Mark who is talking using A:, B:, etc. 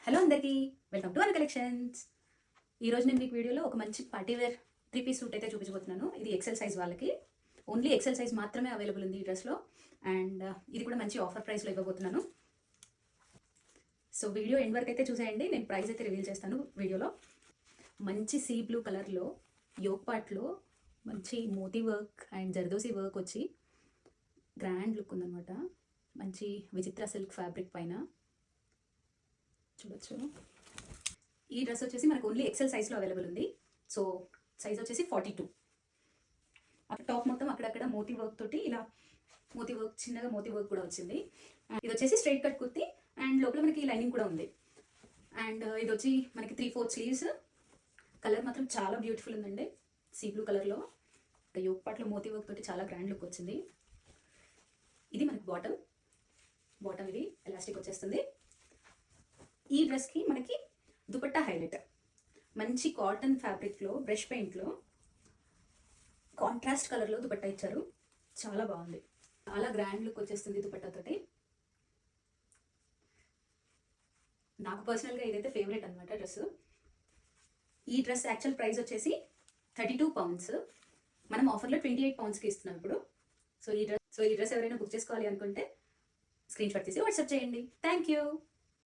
A: Hello అందరికీ, welcome to an collections. ఈరోజు నేను మీకు వీడియోలో ఒక మంచి పార్టీవేర్ 3-పీస్ సూట్ అయితే చూపించబోతున్నాను. ఇది ఎక్సెల్ సైజ్ వాళ్ళకి, ఓన్లీ ఎక్సెల్ సైజ్ మాత్రమే అవైలబుల్ ఉంది ఈ డ్రెస్లో. అండ్ ఇది కూడా మంచి ఆఫర్ ప్రైస్లో ఇవ్వబోతున్నాను. సో వీడియో ఎండ్ వరకు అయితే చూసేయండి. నేను ప్రైస్ అయితే రివీల్ చేస్తాను వీడియోలో. మంచి సీ బ్లూ కలర్లో యోక్ పార్ట్లో మంచి moti work and zardozi work వచ్చి గ్రాండ్ లుక్ ఉందన్నమాట. మంచి విచిత్ర సిల్క్ ఫ్యాబ్రిక్ పైన చూడొచ్చు. ఈ డ్రెస్ వచ్చేసి మనకు ఓన్లీ ఎక్సెల్ సైజ్లో అవైలబుల్ ఉంది. సో సైజ్ వచ్చేసి 42. టాప్ మొత్తం అక్కడక్కడ మోతీ వర్క్ తోటి ఇలా మోతీ వర్క్, చిన్నగా మోతీ వర్క్ కూడా వచ్చింది. ఇది వచ్చేసి స్ట్రైట్ కట్ కుర్తి అండ్ లోపల మనకి లైనింగ్ కూడా ఉంది. అండ్ ఇది వచ్చి మనకి 3/4 స్లీవ్స్. కలర్ మాత్రం చాలా బ్యూటిఫుల్ ఉందండి, సీ బ్లూ కలర్లో. యోక్ పార్ట్లో మోతీ వర్క్ తోటి చాలా గ్రాండ్ లుక్ వచ్చింది. ఇది మనకి బాటమ్ ఇది ఎలాస్టిక్ వచ్చేస్తుంది. ఈ డ్రెస్కి మనకి దుపట్టా హైలైట్, మంచి కాటన్ ఫ్యాబ్రిక్లో బ్రష్ పెయింట్లో కాంట్రాస్ట్ కలర్లో దుపట్టా ఇచ్చారు. చాలా బాగుంది, చాలా గ్రాండ్ లుక్ వచ్చేస్తుంది దుపట్టాతోటి. నాకు పర్సనల్గా ఇదైతే ఫేవరెట్ అనమాట డ్రెస్. ఈ డ్రెస్ యాక్చువల్ ప్రైస్ వచ్చేసి 32 pounds. మనం ఆఫర్లో 28 poundsకి ఇస్తున్నాం ఇప్పుడు. సో ఈ డ్రెస్ ఎవరైనా బుక్ చేసుకోవాలి అనుకుంటే స్క్రీన్ షాట్ తీసి వాట్సాప్ చేయండి. Thank you.